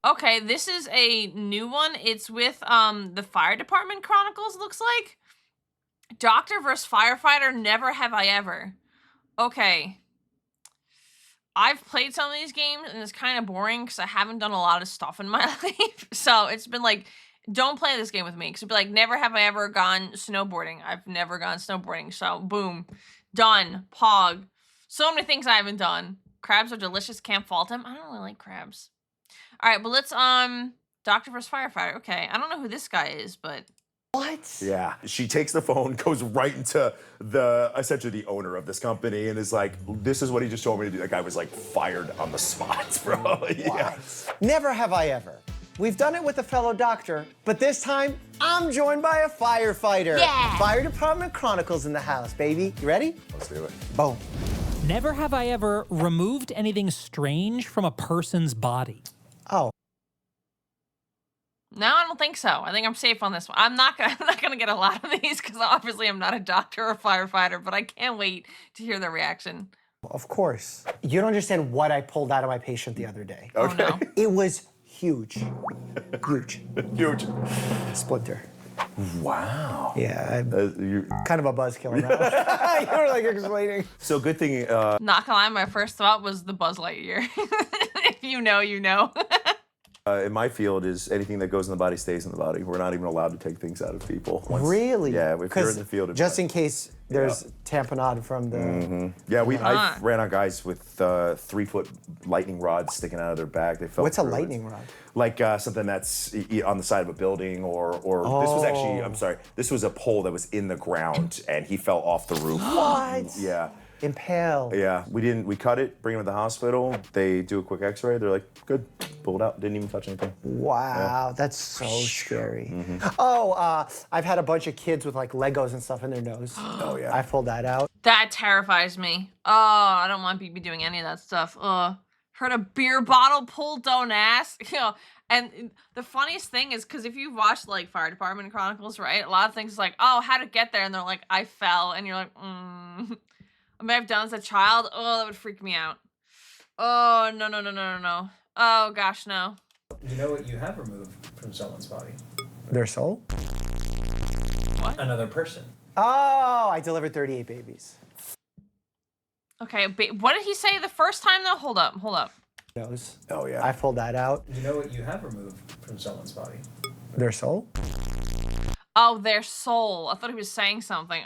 Okay, this is a new one. It's with the fire department Chronicles, looks like. Doctor versus firefighter, never have I ever. Okay. I've played some of these games and it's kind of boring because I haven't done a lot of stuff in my life. So it's been like, don't play this game with me. Because it'd be like, never have I ever gone snowboarding. I've never gone snowboarding. So boom, done, pog. So many things I haven't done. Crabs are delicious, can't fault them. I don't really like crabs. All right, but let's, Doctor versus firefighter. Okay, I don't know who this guy is, but. What? Yeah, she takes the phone, goes right into essentially the owner of this company and is like, this is what he just told me to do. That guy was like fired on the spot, bro. Yeah. Never have I ever. We've done it with a fellow doctor, but this time I'm joined by a firefighter. Yeah. Fire Department Chronicles in the house, baby. You ready? Let's do it. Boom. Never have I ever removed anything strange from a person's body. Oh. No, I don't think so. I think I'm safe on this one. I'm not gonna get a lot of these because obviously I'm not a doctor or a firefighter, but I can't wait to hear their reaction. Of course. You don't understand what I pulled out of my patient the other day. Okay. Oh, no. It was huge. Huge. Huge. Splinter. Wow. Yeah, You kind of a buzzkill now. You were like explaining. so good thing. Not gonna lie, my first thought was the Buzz Lightyear. If you know, you know. In my field, is anything that goes in the body stays in the body. We're not even allowed to take things out of people. Really? Yeah, if you're in the field. Just in case there's tamponade from the... Mm-hmm. Yeah, I ran on guys with 3-foot lightning rods sticking out of their back. They fell What's a through it. lightning rod? Like something that's on the side of a building, or this was actually, I'm sorry, this was a pole that was in the ground and he fell off the roof. What? Yeah. Impaled. Yeah, we cut it, bring him to the hospital. They do a quick x-ray. They're like, good, pull it out. Didn't even touch anything. Wow, that's so scary. Oh, I've had a bunch of kids with like Legos and stuff in their nose. Oh, yeah. I pulled that out. That terrifies me. Oh, I don't want BB doing any of that stuff. Heard a beer bottle pulled down ass. You know, and the funniest thing is because if you've watched like Fire Department Chronicles, right? A lot of things like, oh, how'd it get there? And they're like, I fell. And you're like, I may have done as a child. Oh, that would freak me out. Oh, no. Oh, gosh, no. You know what you have removed from someone's body? Their soul? What? Another person. Oh, I delivered 38 babies. Okay, what did he say the first time, though? Hold up. Nose. Oh, yeah. I pulled that out. You know what you have removed from someone's body? Their soul? Oh, their soul. I thought he was saying something.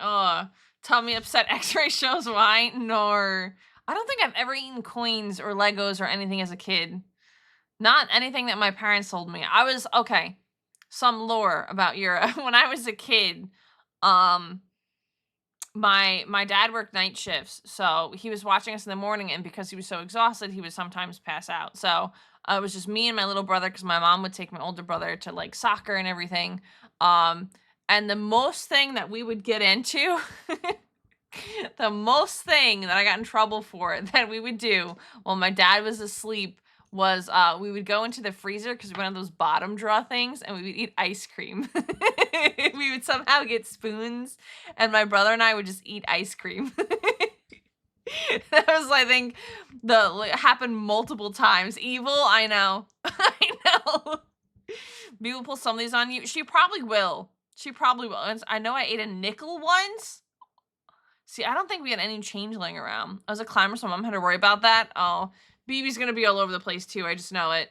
Tummy upset x-ray shows why. Nor. I don't think I've ever eaten coins or Legos or anything as a kid. Not anything that my parents told me. Okay, some lore about Yura. When I was a kid, my dad worked night shifts, so he was watching us in the morning, and because he was so exhausted, he would sometimes pass out. So it was just me and my little brother, because my mom would take my older brother to like soccer and everything. And the most thing that we would get into, the most thing that I got in trouble for that we would do while my dad was asleep was we would go into the freezer because we went on those bottom drawer things and we would eat ice cream. We would somehow get spoons and my brother and I would just eat ice cream. That was, I think, happened multiple times. Evil, I know. I know. Maybe we'll pull some of these on you. She probably will. I know I ate a nickel once. See, I don't think we had any change laying around. I was a climber, so mom had to worry about that. Oh, BB's gonna be all over the place too. I just know it.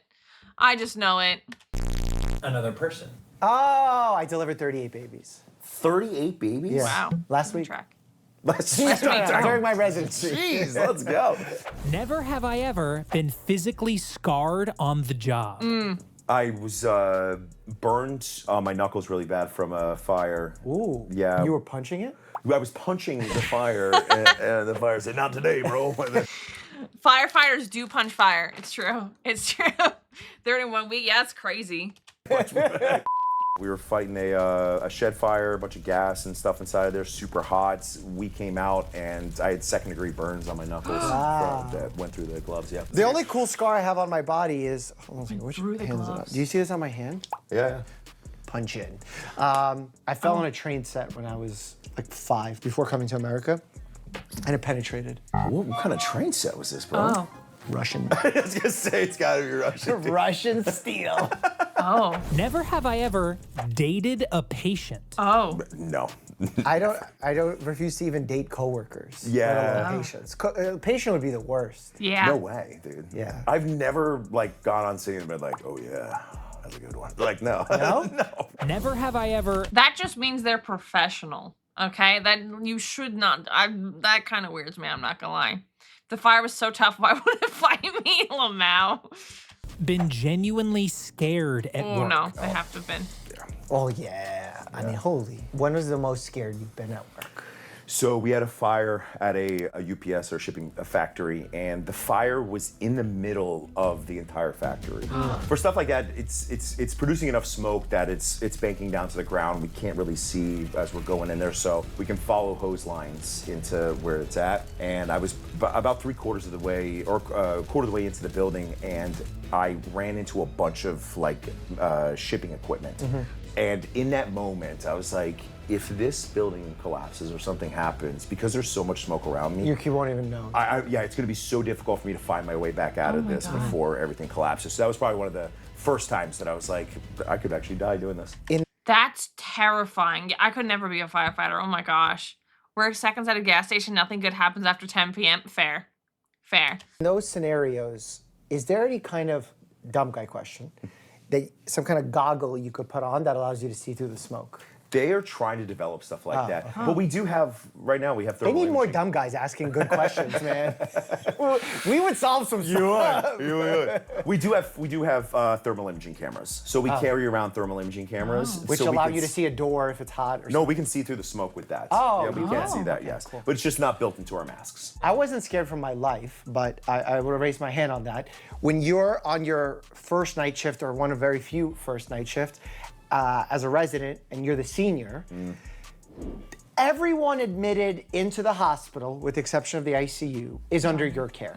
Another person. Oh, I delivered 38 babies. 38 babies? Yeah. Wow. Last week. Track. During my residency. Jeez, let's go. Never have I ever been physically scarred on the job. I was burned on my knuckles really bad from a fire. Ooh. Yeah. You were punching it? I was punching the fire, and the fire said, "Not today, bro." Firefighters do punch fire. It's true. 31 week. Yeah, it's crazy. We were fighting a shed fire, a bunch of gas and stuff inside there, super hot. We came out, and I had second-degree burns on my knuckles that went through the gloves. Yeah. The only cool scar I have on my body is, hold on a second, which Through the hand's it up? gloves. Do you see this on my hand? Yeah. Punch in. I fell on a train set when I was like 5 before coming to America, and it penetrated. What kind of train set was this, bro? Oh. Russian. I was gonna say it's gotta be Russian. Russian steel. Oh. Never have I ever dated a patient. Oh. No. I don't refuse to even date coworkers. Yeah. Let alone patients. Patient would be the worst. Yeah. No way, dude. Yeah. I've never like gone on scene and been like, oh yeah, that's a good one. Like no. No? No. Never have I ever That just means they're professional. Okay? That you should not. That kind of weirds me, I'm not gonna lie. If the fire was so tough, why would it fight me, Lamau? been genuinely scared at Oh work. no, they have to have been. Oh yeah. I mean, holy. When was the most scared you've been at work? So we had a fire at a UPS or shipping factory, and the fire was in the middle of the entire factory. For stuff like that, it's producing enough smoke that it's banking down to the ground. We can't really see as we're going in there, so we can follow hose lines into where it's at. And I was about 3/4 of the way, or quarter of the way into the building, and I ran into a bunch of like shipping equipment. And in that moment, I was like, if this building collapses or something happens, because there's so much smoke around me, You won't even know. yeah, it's going to be so difficult for me to find my way back out of this before everything collapses. So that was probably one of the first times that I was like, I could actually die doing this. That's terrifying. I could never be a firefighter. Oh my gosh. Work seconds at a gas station, nothing good happens after 10 p.m. Fair. Fair. In those scenarios, is there any kind of dumb guy question, some kind of goggle you could put on that allows you to see through the smoke? They are trying to develop stuff like that. But we do have, right now, we have They thermal need more imaging. dumb guys asking good questions, man. We would solve some stuff. You would. We do have thermal imaging cameras. So we carry around thermal imaging cameras. Which so we allow can you to see a door if it's hot or No, we can see through the smoke with that. Oh, yeah, we can see that, okay, yes. cool. But it's just not built into our masks. I wasn't scared for my life, but I would raise my hand on that. When you're on your first night shift, or one of very few first night shifts, as a resident, and you're the senior, everyone admitted into the hospital, with the exception of the ICU, is under your care.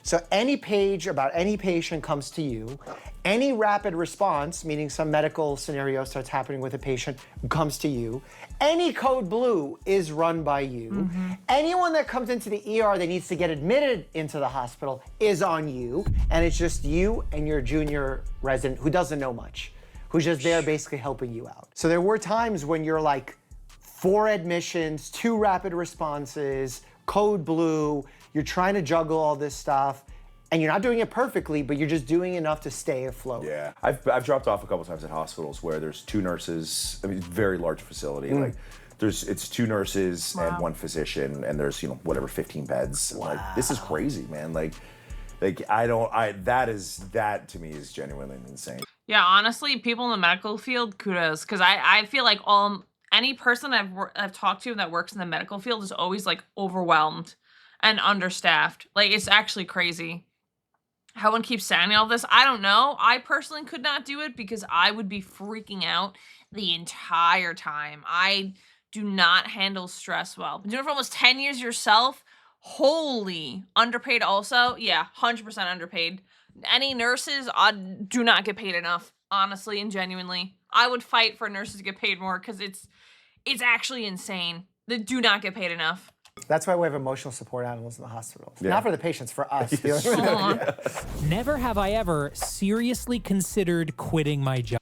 So any page about any patient comes to you. Any rapid response, meaning some medical scenario starts happening with a patient, comes to you. Any code blue is run by you. Anyone that comes into the ER that needs to get admitted into the hospital is on you. And it's just you and your junior resident who doesn't know much, who's just there basically helping you out. So there were times when you're like 4 admissions, 2 rapid responses, code blue, you're trying to juggle all this stuff, and you're not doing it perfectly, but you're just doing enough to stay afloat. Yeah, I've dropped off a couple times at hospitals where there's 2 nurses. I mean, very large facility. Like, it's 2 nurses and 1 physician, and there's whatever 15 beds. Like, this is crazy, man. Like that to me is genuinely insane. Yeah, honestly, people in the medical field, kudos. Because I feel like any person I've talked to that works in the medical field is always like overwhelmed and understaffed. Like, it's actually crazy how one keeps saying all this. I don't know. I personally could not do it because I would be freaking out the entire time. I do not handle stress well. Been doing it for almost 10 years yourself. Holy. Underpaid also? Yeah, 100% underpaid. Any nurses do not get paid enough, honestly and genuinely. I would fight for nurses to get paid more because it's actually insane. They do not get paid enough. That's why we have emotional support animals in the hospital. Yeah. Not for the patients, for us. dealing with it. Never have I ever seriously considered quitting my job.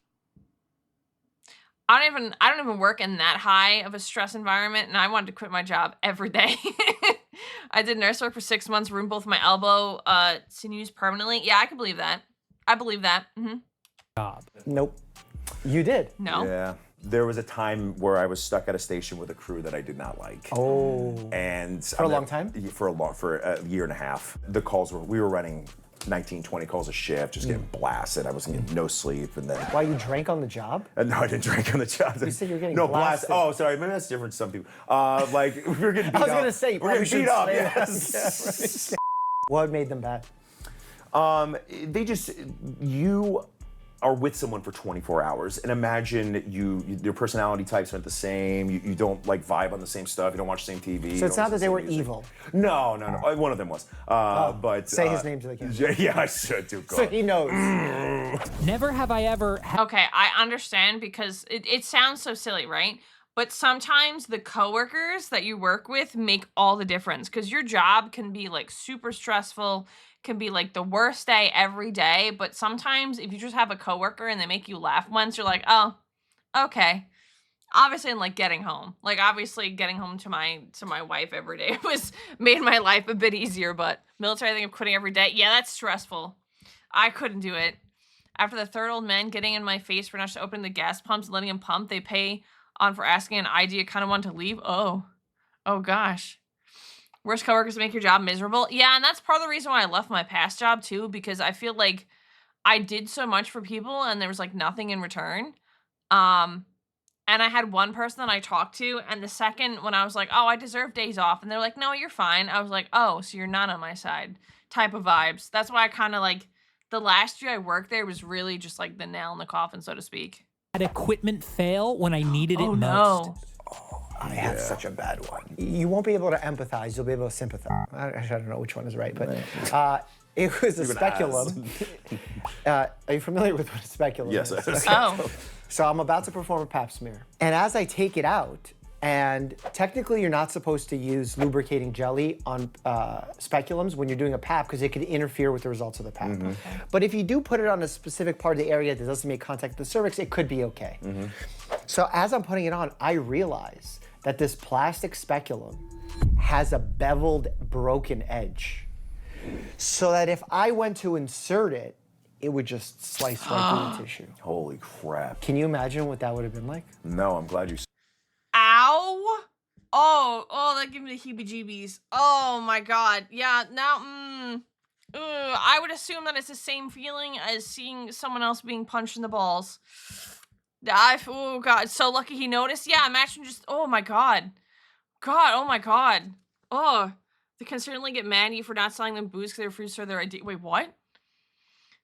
I don't even work in that high of a stress environment, and I wanted to quit my job every day. I did nurse work for 6 months, ruined both my elbow sinews permanently. Yeah, I can believe that. I believe that. Nope. You did. No. Yeah. There was a time where I was stuck at a station with a crew that I did not like. Oh. And For a long time? For a year and a half. The calls we were running 19, 20 calls a shift, just getting blasted. I wasn't getting no sleep, and then Why, you drank on the job? no, I didn't drink on the job. You said you were getting no blasted. Oh, sorry, maybe that's different to some people. Like we were getting beat up. I was gonna say, you we're probably getting beat up. shouldn't say Yes. What made them bad? You are with someone for 24 hours, and imagine your personality types aren't the same. You don't like vibe on the same stuff. You don't watch the same TV. So it's not that they were evil. No. One of them was. But Say his name to the camera. Yeah, I should do. So he knows. Never have I ever Okay, I understand because it sounds so silly, right? But sometimes the coworkers that you work with make all the difference because your job can be like super stressful, can be like the worst day every day. But sometimes if you just have a coworker and they make you laugh once, you're like, oh, okay. Obviously, in like getting home, like obviously getting home to my wife every day was made my life a bit easier. But military thing of quitting every day, yeah, that's stressful. I couldn't do it. After the third old man getting in my face for not just opening the gas pumps and letting him pump, they pay on for asking an ID. I kind of want to leave. Oh gosh. Worst coworkers make your job miserable. Yeah, and that's part of the reason why I left my past job too, because I feel like I did so much for people and there was like nothing in return. Um, and I had one person that I talked to, and the second when I was like, oh, I deserve days off, and they're like, no, you're fine. I was like, oh, so you're not on my side type of vibes. That's why I kind of like the last year I worked there was really just like the nail in the coffin, so to speak. Had equipment fail when I needed it Oh most. no. I had such a bad one. You won't be able to empathize. You'll be able to sympathize. I don't know which one is right, but it was a speculum. Are you familiar with what a speculum Yes, is? I am. Oh. So I'm about to perform a pap smear. And as I take it out, and technically you're not supposed to use lubricating jelly on speculums when you're doing a pap because it could interfere with the results of the pap. But if you do put it on a specific part of the area that doesn't make contact with the cervix, it could be okay. So as I'm putting it on, I realize that this plastic speculum has a beveled, broken edge. So that if I went to insert it, it would just slice right through the tissue. Holy crap. Can you imagine what that would have been like? No, I'm glad you. Ow. Oh, that gave me the heebie-jeebies. Oh my god. Yeah, now, I would assume that it's the same feeling as seeing someone else being punched in the balls. Oh god, so lucky he noticed. Yeah, imagine just, oh my god. Oh my god. Oh, they can certainly get mad at you for not selling them booze because they refused to their ID. Wait, what?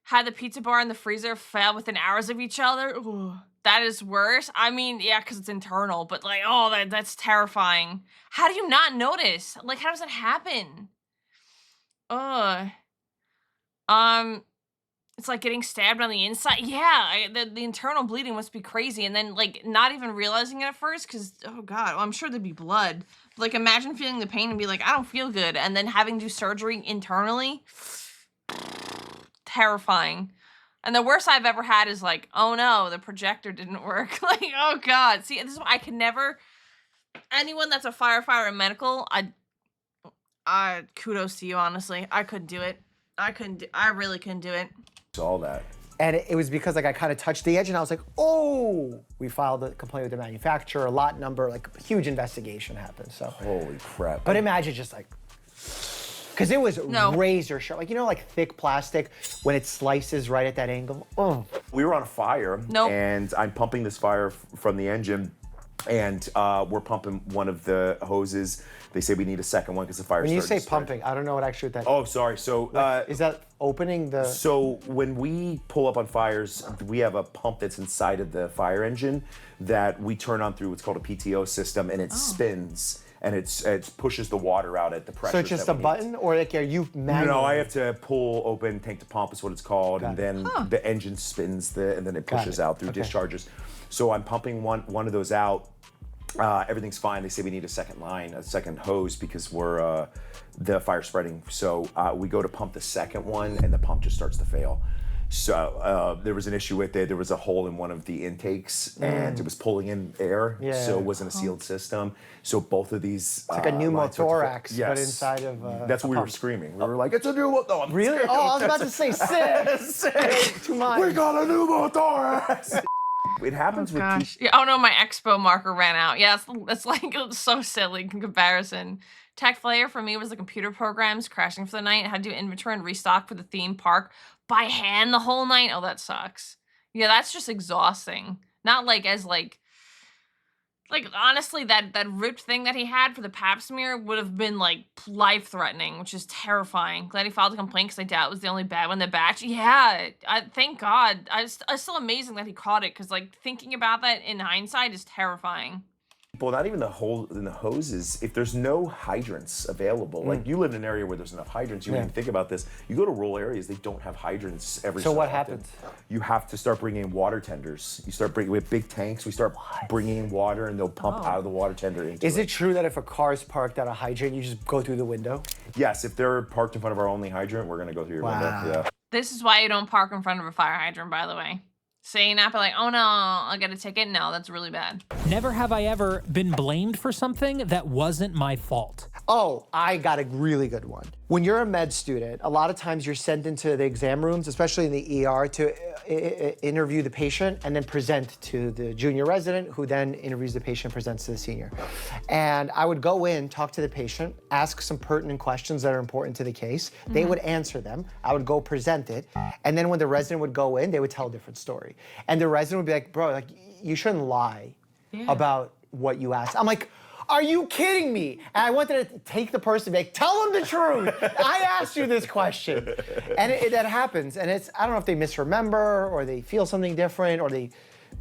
Had the pizza bar and the freezer fail within hours of each other? Ooh, that is worse. I mean, yeah, because it's internal, but like, oh, that's terrifying. How do you not notice? Like, how does that happen? Ugh. It's like getting stabbed on the inside. Yeah, the internal bleeding must be crazy. And then, like, not even realizing it at first because, oh, God, well, I'm sure there'd be blood. Like, imagine feeling the pain and be like, I don't feel good. And then having to do surgery internally. Terrifying. And the worst I've ever had is like, oh, no, the projector didn't work. Like, oh, God. See, this is why I can never... Anyone that's a firefighter and medical, I kudos to you, honestly. I couldn't do it. I really couldn't do it. All that. And it was because like I kind of touched the edge and I was like, oh, we filed a complaint with the manufacturer, lot number, like a huge investigation happened, so. Holy crap. But imagine just like, because it was No. razor sharp, like, you know, like thick plastic when it slices right at that angle? Oh. We were on a fire, Nope. and I'm pumping this fire from the engine, and we're pumping one of the hoses. They say we need a second one because the fire. When you say started to spread. pumping, I don't know what actually that Oh, sorry. So is that opening the... So when we pull up on fires, we have a pump that's inside of the fire engine that we turn on through what's called a PTO system, and it spins and it pushes the water out at the pressure. So it's just a button, or like are you manually? No, I have to pull open tank to pump is what it's called, and then the engine spins and then it pushes out through discharges. So I'm pumping one of those out. Everything's fine. They say we need a second line, a second hose because we're the fire spreading. So we go to pump the second one, and the pump just starts to fail. So there was an issue with it. There was a hole in one of the intakes, and it was pulling in air. Yeah. So it wasn't a sealed system. So both of these. It's like a pneumothorax, yes. but inside of That's what we were screaming. We were like, "It's a pneumothorax!" No, I'm Really? scared. Oh, I was about to say sick. Too much. We got a pneumothorax. It happens with people. Gosh. Yeah, oh no, my expo marker ran out. Yeah, it's like it's so silly in comparison. Tech failure for me was the computer programs crashing for the night. I had to do inventory and restock for the theme park by hand the whole night. Oh, that sucks. Yeah, that's just exhausting. Not like as like honestly, that ripped thing that he had for the pap smear would have been like life-threatening, which is terrifying. Glad he filed a complaint because I doubt it was the only bad one in the batch. Yeah, thank God. It's still amazing that he caught it because like thinking about that in hindsight is terrifying. Well, not even the hole in the hoses. If there's no hydrants available, like you live in an area where there's enough hydrants, you wouldn't even think about this. You go to rural areas, they don't have hydrants every so what often. happens? You have to start bringing in water tenders. You start bringing, we have big tanks, we start bringing in water and they'll pump out of the water tender into Is it true that if a car is parked at a hydrant, you just go through the window? Yes, if they're parked in front of our only hydrant, we're gonna go through your window, yeah. This is why you don't park in front of a fire hydrant, by the way. Saying that, but like, oh no, I'll get a ticket. No, that's really bad. Never have I ever been blamed for something that wasn't my fault. Oh, I got a really good one. When you're a med student, a lot of times you're sent into the exam rooms, especially in the ER, to interview the patient and then present to the junior resident, who then interviews the patient, presents to the senior. And I would go in, talk to the patient, ask some pertinent questions that are important to the case. They would answer them. I would go present it. And then when the resident would go in, they would tell a different story. And the resident would be like, bro, like, you shouldn't lie about what you asked. I'm like, are you kidding me? And I wanted to take the person and be like, tell them the truth. I asked you this question. And that happens. And it's, I don't know if they misremember or they feel something different or they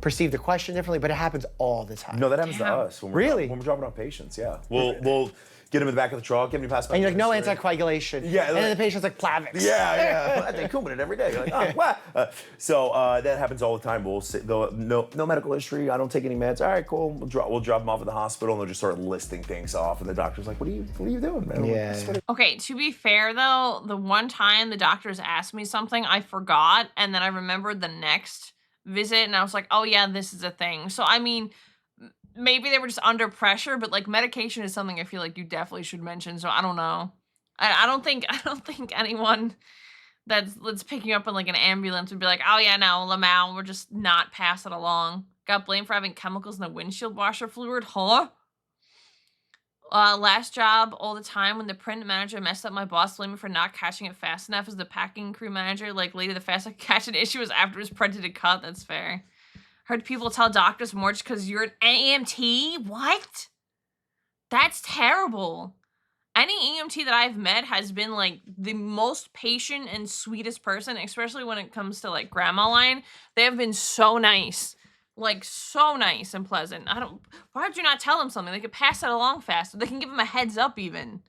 perceive the question differently, but it happens all the time. No, that happens to us. When we're Really? When we're dropping off patients, yeah. We'll get them in the back of the truck, get them to pass by. And you're like, no administrator. anticoagulation. Yeah, And then the patient's like, Plavix. Yeah. They Coumadin every day. You're like, oh, what? So that happens all the time. We'll say, no medical history. I don't take any meds. All right, cool. We'll drop them off at the hospital, and they'll just start listing things off. And the doctor's like, what are you doing, man? Yeah. Okay, to be fair though, the one time the doctors asked me something, I forgot, and then I remembered the next visit, and I was like, oh yeah, this is a thing. So I mean, maybe they were just under pressure, but like medication is something I feel like you definitely should mention. So I don't know. I don't think anyone that's picking you up in like an ambulance would be like, oh yeah, no, Lamau, we're just not pass it along. Got blamed for having chemicals in the windshield washer fluid, huh? Last job all the time when the print manager messed up, my boss blamed me for not catching it fast enough as the packing crew manager. Like later, the fastest I could catch an issue was after it was printed and cut. That's fair. Heard people tell doctors more just because you're an AMT? What? That's terrible. Any EMT that I've met has been like the most patient and sweetest person, especially when it comes to like grandma line. They have been so nice. Like so nice and pleasant. Why did you not tell them something? They could pass that along faster. They can give them a heads up even.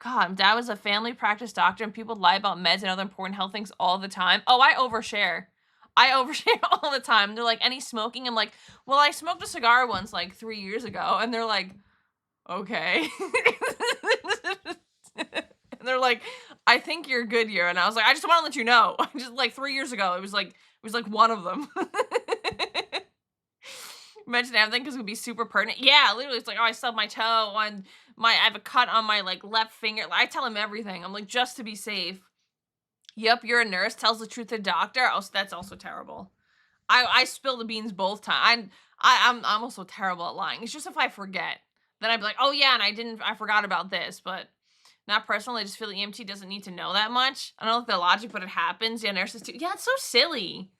God, Dad was a family practice doctor and people lie about meds and other important health things all the time. Oh, I overshare. I overshare all the time. They're like, any smoking? I'm like, well, I smoked a cigar once like 3 years ago. And they're like, okay. And they're like, I think you're good, Yura. And I was like, I just want to let you know. Just like 3 years ago, it was like one of them. Mention everything because it would be super pertinent. Yeah, literally, it's like, oh, I stubbed my toe on I have a cut on my like left finger. I tell him everything. I'm like, just to be safe. Yep, you're a nurse. Tells the truth to the doctor. Oh, that's also terrible. I spill the beans both times. I'm also terrible at lying. It's just if I forget, then I'd be like, oh yeah, and I forgot about this, but not personally. I just feel the EMT doesn't need to know that much. I don't know the logic, but it happens. Yeah, nurses too. Yeah, it's so silly.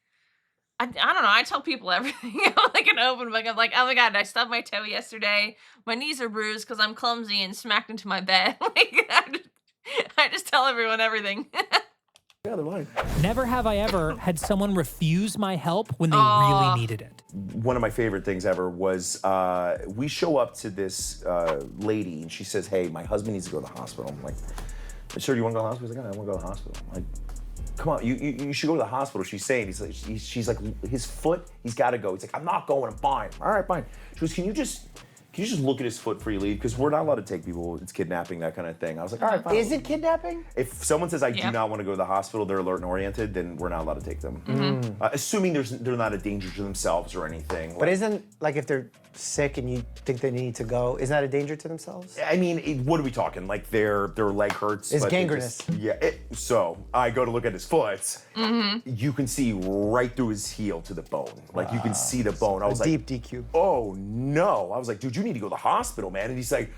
I don't know. I tell people everything. I'm like an open book. I'm like, oh my God, I stubbed my toe yesterday. My knees are bruised because I'm clumsy and smacked into my bed. Like, I just tell everyone everything. Yeah, they're mine. Never have I ever had someone refuse my help when they really needed it. One of my favorite things ever was we show up to this lady and she says, hey, my husband needs to go to the hospital. I'm like, sir, do you want to go to the hospital? He's like, I want to go to the hospital. I'm like, come on, you should go to the hospital. She's saying, she's like, his foot, he's got to go. He's like, I'm not going, I'm fine. All right, fine. She goes, can you just look at his foot before you leave? Because we're not allowed to take people, it's kidnapping, that kind of thing. I was like, all right, fine. Is it kidnapping? If someone says, I do not want to go to the hospital, they're alert and oriented, then we're not allowed to take them. Assuming they're not a danger to themselves or anything. But isn't, like, if they're sick and you think they need to go, isn't that a danger to themselves? I mean, what are we talking? Like their leg hurts. It's but gangrenous. So I go to look at his foot. You can see right through his heel to the bone. Like you can see the bone. I was like, deep DQ. Oh no. I was like, dude, you need to go to the hospital, man. And he's like,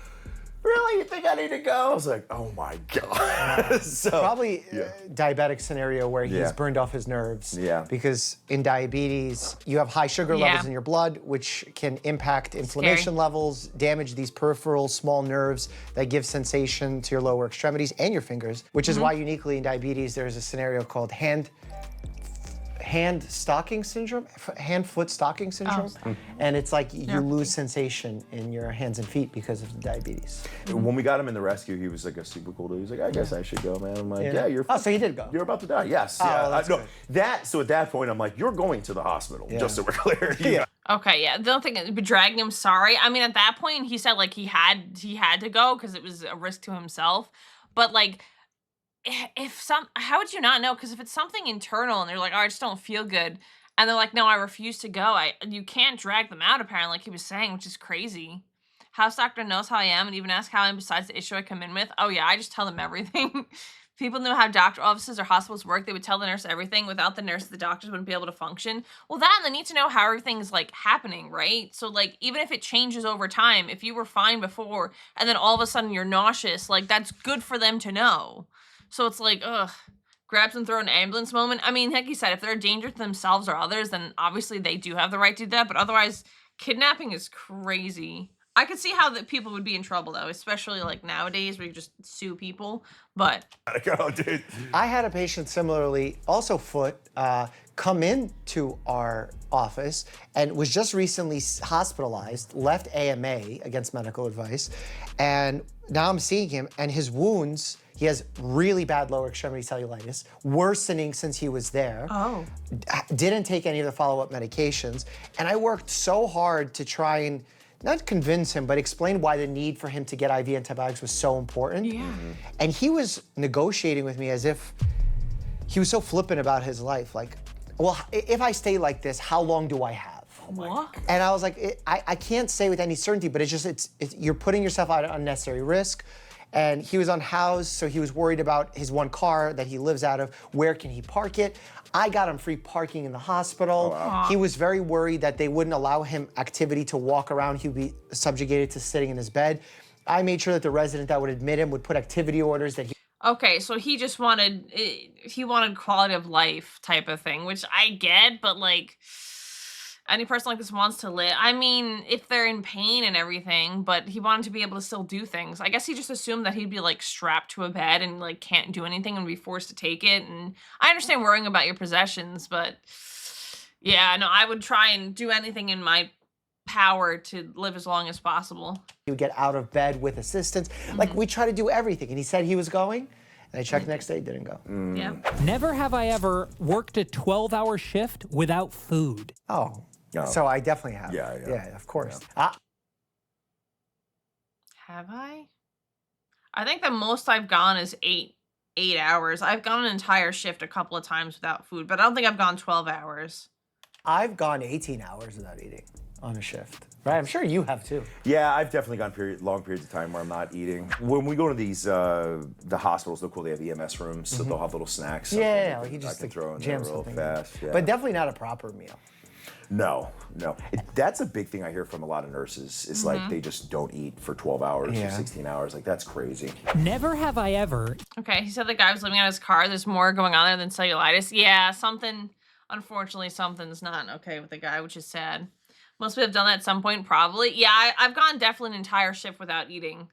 really? You think I need to go? I was like, oh my God. So, probably diabetic scenario where he's burned off his nerves. Yeah. Because in diabetes, you have high sugar levels in your blood, which can impact inflammation levels, damage these peripheral small nerves that give sensation to your lower extremities and your fingers, which is why uniquely in diabetes, there's a scenario called hand hand stocking syndrome, hand-foot stocking syndrome, and it's like you lose sensation in your hands and feet because of the diabetes. When we got him in the rescue, he was like a super cool dude. He was like, I guess I should go, man. I'm like, yeah, you're. Oh, so he did go. You're about to die. Yes. Oh, Yeah. that's good. So at that point, I'm like, you're going to the hospital. Just so we're clear. Yeah. Okay, yeah. Don't think it'd be dragging him. Sorry. I mean, at that point, he said like he had to go because it was a risk to himself. But like, how would you not know? Because if it's something internal and they're like, oh, I just don't feel good, and they're like, no, I refuse to go. You can't drag them out apparently, like he was saying, which is crazy. House doctor knows how I am and even ask how I am besides the issue I come in with. Oh yeah, I just tell them everything. People knew how doctor offices or hospitals work. They would tell the nurse everything. Without the nurse, the doctors wouldn't be able to function. Well, that and they need to know how everything's like happening, right? So like, even if it changes over time, if you were fine before and then all of a sudden you're nauseous, like that's good for them to know. So it's like, ugh, grabs and throw an ambulance moment. I mean, like you said, if they're a danger to themselves or others, then obviously they do have the right to do that. But otherwise, kidnapping is crazy. I could see how that people would be in trouble though, especially like nowadays where you just sue people. But Oh, dude. I had a patient similarly, also foot, come into our office and was just recently hospitalized, left AMA against medical advice, and now I'm seeing him and his wounds. He has really bad lower extremity cellulitis, worsening since he was there. oh, Didn't take any of the follow-up medications. And I worked so hard to try and not convince him, but explain why the need for him to get IV antibiotics was so important. yeah. And he was negotiating with me as if he was so flippant about his life. Like, well, if I stay like this, how long do I have? What? And I was like, I can't say with any certainty, but it's you're putting yourself at unnecessary risk. And he was unhoused, so he was worried about his one car that he lives out of. Where can he park it? I got him free parking in the hospital. Oh, wow. He was very worried that they wouldn't allow him activity to walk around. He would be subjugated to sitting in his bed. I made sure that the resident that would admit him would put activity orders that he. Okay, so he just wanted quality of life type of thing, which I get, but like any person like this wants to live. I mean, if they're in pain and everything, but he wanted to be able to still do things. I guess he just assumed that he'd be like strapped to a bed and like can't do anything and be forced to take it. And I understand worrying about your possessions, but yeah, no, I would try and do anything in my power to live as long as possible. He would get out of bed with assistance. Like, we try to do everything. And he said he was going, and I checked the next day, didn't go. Yeah. Never have I ever worked a 12-hour shift without food. Oh. No. So I definitely have. Yeah. Yeah, of course. Have I? I think the most I've gone is eight hours. I've gone an entire shift a couple of times without food, but I don't think I've gone 12 hours. I've gone 18 hours without eating on a shift. Right, I'm sure you have too. Yeah, I've definitely gone long periods of time where I'm not eating. When we go to these, the hospitals, they're cool, they have EMS rooms, so they'll have little snacks. Yeah, something he I just can throw in there jam real something. fast. Yeah. But definitely not a proper meal. No. That's a big thing I hear from a lot of nurses. Is like they just don't eat for 12 hours or Yeah. 16 hours. Like that's crazy. Never have I ever. Okay, he said the guy was living out his car. There's more going on there than cellulitis. Yeah, unfortunately, something's not okay with the guy, which is sad. Most people have done that at some point, probably. Yeah, I've gone definitely an entire shift without eating,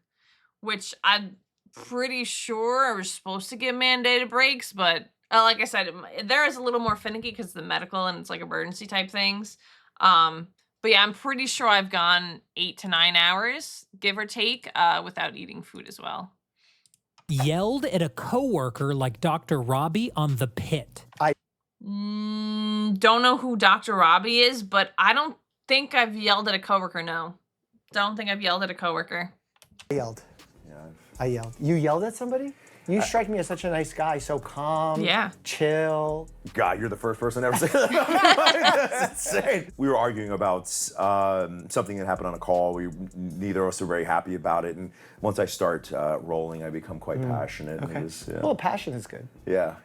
which I'm pretty sure are supposed to give mandated breaks, but like I said, there is a little more finicky because of the medical and it's like emergency type things. But yeah, I'm pretty sure I've gone 8 to 9 hours, give or take, without eating food as well. Yelled at a coworker like Dr. Robbie on The Pit. Don't know who Dr. Robbie is, but I don't think I've yelled at a coworker, no. Don't think I've yelled at a coworker. I yelled. Yeah. I yelled. You yelled at somebody? You strike me as such a nice guy, so calm, Yeah. chill. God, you're the first person to ever say that. That's insane. We were arguing about something that happened on a call. Neither of us were very happy about it. And once I start rolling, I become quite passionate. Okay. And it was, yeah. Well, passion is good. Yeah.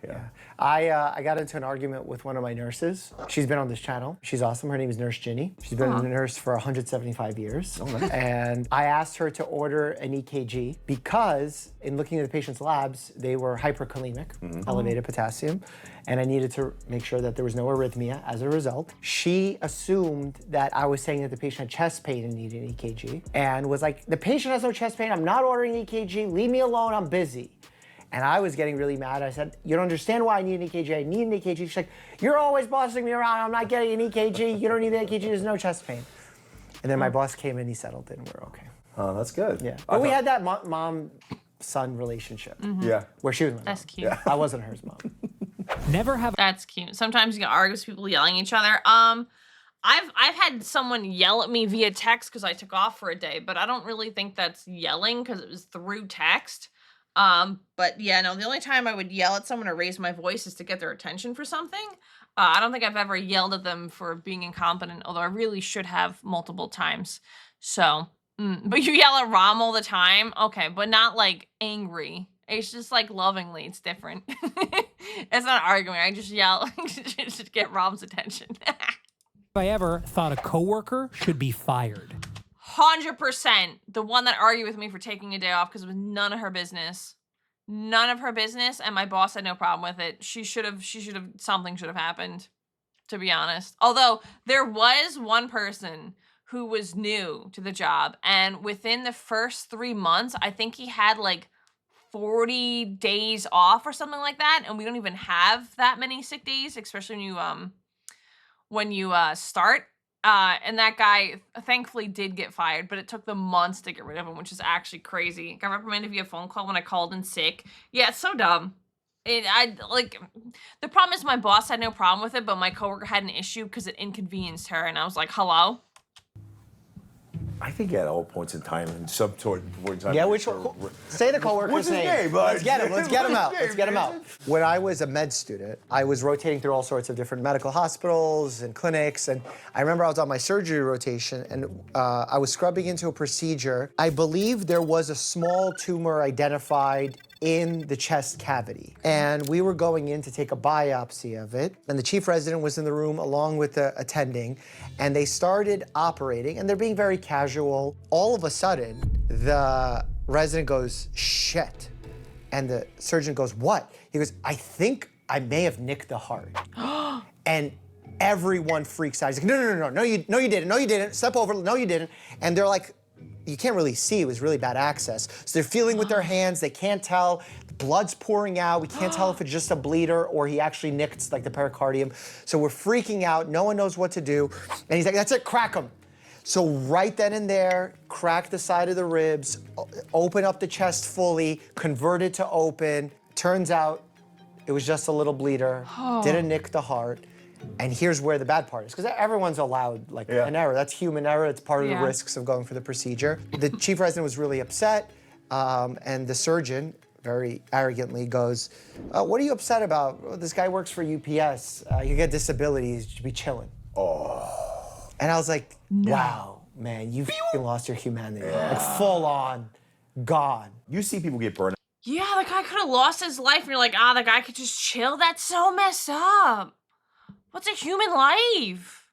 I got into an argument with one of my nurses. She's been on this channel. She's awesome. Her name is Nurse Ginny. She's been a nurse for 175 years. And I asked her to order an EKG because in looking at the patient's labs, they were hyperkalemic, elevated potassium, and I needed to make sure that there was no arrhythmia as a result. She assumed that I was saying that the patient had chest pain and needed an EKG, and was like, the patient has no chest pain, I'm not ordering EKG, leave me alone, I'm busy. And I was getting really mad. I said, you don't understand why I need an EKG. I need an EKG. She's like, you're always bossing me around. I'm not getting an EKG. You don't need an EKG. There's no chest pain. And then my boss came in, he settled it, and we're okay. Oh, that's good. Yeah. But we had that mom-son relationship. Yeah. Where she was my mom. That's cute. I wasn't hers mom. Never have That's cute. Sometimes you get arguments with people yelling at each other. I've had someone yell at me via text because I took off for a day, but I don't really think that's yelling because it was through text. But yeah, no, the only time I would yell at someone or raise my voice is to get their attention for something. I don't think I've ever yelled at them for being incompetent, although I really should have multiple times. So, but you yell at Rom all the time? Okay, but not like angry. It's just like lovingly. It's different. It's not arguing. I just yell to get Rom's attention. I ever thought a coworker should be fired. 100%. The one that argued with me for taking a day off because it was none of her business. None of her business, and my boss had no problem with it. Something should have happened, to be honest. Although, there was one person who was new to the job, and within the first 3 months, I think he had like 40 days off or something like that, and we don't even have that many sick days, especially when you start. And that guy thankfully did get fired, but it took them months to get rid of him, which is actually crazy. Got reprimanded via phone call when I called in sick. Yeah, it's so dumb. The problem is my boss had no problem with it, but my coworker had an issue because it inconvenienced her, and I was like, hello? I think at all points in time, in some point in time. Yeah, which one? Say the coworker's What's his name? Let's get him. Let's get him out. What's his Let's get him out. name? When I was a med student, I was rotating through all sorts of different medical hospitals and clinics. And I remember I was on my surgery rotation, and I was scrubbing into a procedure. I believe there was a small tumor identified in the chest cavity. And we were going in to take a biopsy of it. And the chief resident was in the room along with the attending. And they started operating, and they're being very casual. All of a sudden, the resident goes, shit. And the surgeon goes, what? He goes, I think I may have nicked the heart. And everyone freaks out. He's like, no, you didn't. Step over, no, you didn't. And they're like, you can't really see, it was really bad access. So they're feeling with their hands, they can't tell, the blood's pouring out, we can't tell if it's just a bleeder or he actually nicked like the pericardium. So we're freaking out, no one knows what to do. And he's like, that's it, crack him. So right then and there, crack the side of the ribs, open up the chest fully, convert it to open. Turns out it was just a little bleeder, didn't nick the heart. And here's where the bad part is, because everyone's allowed like an error. That's human error. It's part of the risks of going for the procedure. The chief resident was really upset, and the surgeon very arrogantly goes, what are you upset about? Well, this guy works for UPS. You get disabilities, you should be chilling. Oh. And I was like, wow, man, you f***ing lost your humanity. Like full on, gone. You see people get burned. Yeah, the guy could have lost his life, and you're like, the guy could just chill? That's so messed up. What's a human life?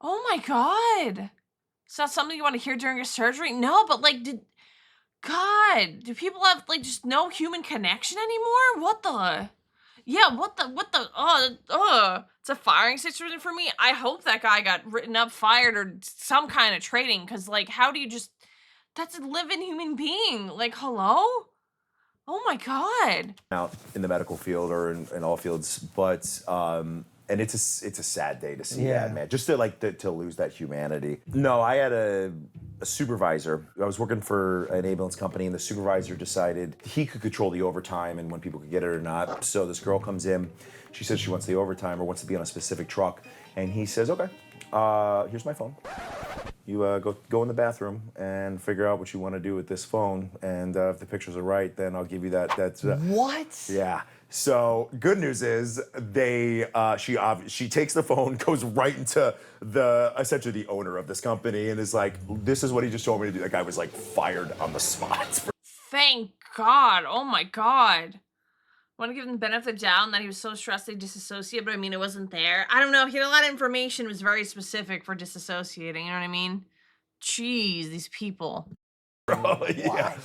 Oh my God. It's not something you want to hear during a surgery? No, but like, do people have like just no human connection anymore? What the? Yeah, what the, it's a firing situation for me. I hope that guy got written up, fired, or some kind of trading, because like, how do you that's a living human being. Like, hello? Oh my God. Out in the medical field or in all fields, but, and it's a sad day to see that, man. Just to lose that humanity. No, I had a supervisor. I was working for an ambulance company, and the supervisor decided he could control the overtime and when people could get it or not. So this girl comes in. She says she wants the overtime or wants to be on a specific truck, and he says, "Okay, here's my phone. You go in the bathroom and figure out what you want to do with this phone. And if the pictures are right, then I'll give you that." What? Yeah. So good news is she takes the phone, goes right into essentially the owner of this company, and is like, "This is what he just told me to do." That guy was like fired on the spot. Thank God. Oh my God. I want to give him the benefit of the doubt that he was so stressed they disassociated, but I mean, it wasn't there. I don't know. He had a lot of information. It was very specific for disassociating. You know what I mean? Jeez, these people. Oh, yeah.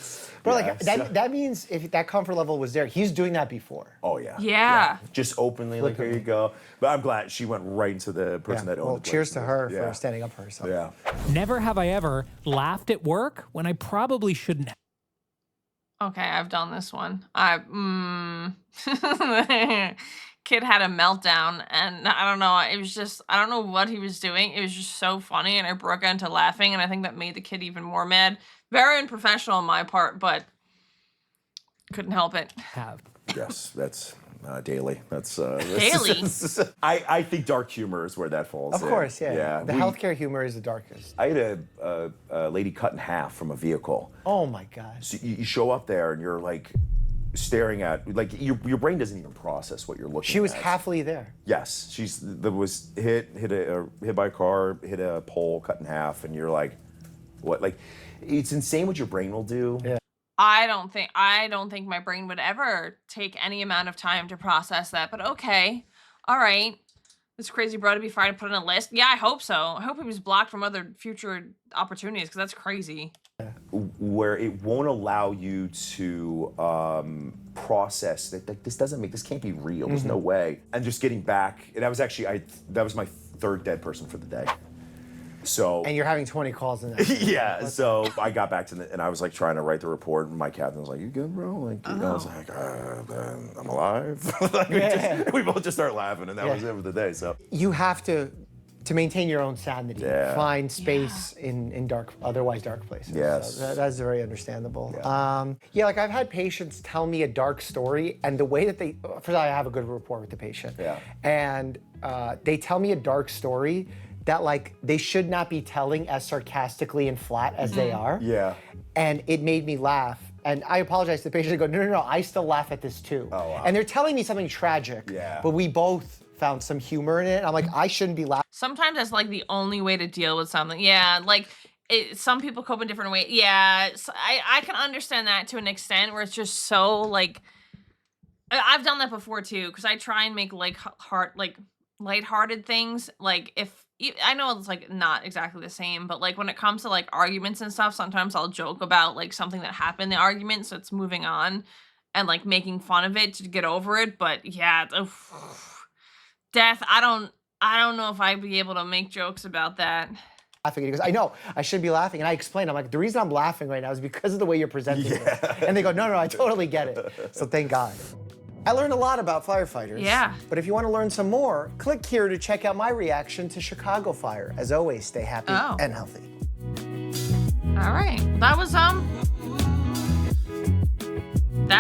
Bro, like that means if that comfort level was there, he's doing that before. Oh yeah. Yeah. Just openly, like, here you go. But I'm glad she went right into the person that owned Well, the place. cheers to her for standing up for herself. Yeah. Never have I ever laughed at work when I probably shouldn't have. Okay, I've done this one. Kid had a meltdown, and I don't know, it was just, I don't know what he was doing. It was just so funny, and I broke out into laughing, and I think that made the kid even more mad. Very unprofessional on my part, but couldn't help it. Have. Yes, that's daily. That's Daily? I think dark humor is where that falls. Of course, yeah. The we- healthcare humor is the darkest. I had a lady cut in half from a vehicle. Oh my God. So you show up there and you're like staring at, like your brain doesn't even process what you're looking at. She was halfly there. Yes, was hit by a car, hit a pole, cut in half, and you're like, what? Like, it's insane what your brain will do. Yeah. I don't think my brain would ever take any amount of time to process that, but okay. All right. This crazy bro to be fired and put on a list. Yeah, I hope so. I hope he was blocked from other future opportunities, because that's crazy. Where it won't allow you to process that this can't be real. There's no way. And just getting back, and that was actually that was my third dead person for the day. So And you're having 20 calls in that. yeah, so I got back to and I was like trying to write the report, and my captain was like, "You good, bro?" Like, I was like, "I'm alive." Like, we both just start laughing, and that was it for the day. So You have to maintain your own sanity, Yeah. find space in otherwise dark places. Yes. So that's very understandable. Yeah, like I've had patients tell me a dark story, and the way that first I have a good rapport with the patient. Yeah. And they tell me a dark story that like they should not be telling as sarcastically and flat as they are. yeah. And it made me laugh. And I apologize to the patient. I go, no, I still laugh at this too. Oh, wow. And they're telling me something tragic, Yeah. but we both found some humor in it. I'm like, I shouldn't be laughing. Sometimes that's like the only way to deal with something. Yeah, like some people cope in different ways. Yeah, so I can understand that to an extent, where it's just so like, I've done that before too, because I try and make lighthearted things. Like I know it's like not exactly the same, but like when it comes to like arguments and stuff, sometimes I'll joke about like something that happened in the argument, so it's moving on, and like making fun of it to get over it. But yeah, death, I don't know if I'd be able to make jokes about that. Laughing. He goes, I know, I should be laughing. And I explained, I'm like, the reason I'm laughing right now is because of the way you're presenting this. And they go, no, I totally get it. So thank God. I learned a lot about firefighters. Yeah. But if you want to learn some more, click here to check out my reaction to Chicago fire. As always, stay happy and healthy. All right, that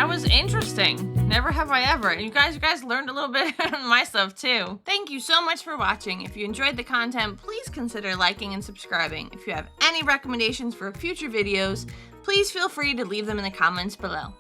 was interesting. Never have I ever. And you guys learned a little bit of my stuff too. Thank you so much for watching. If you enjoyed the content, please consider liking and subscribing. If you have any recommendations for future videos, please feel free to leave them in the comments below.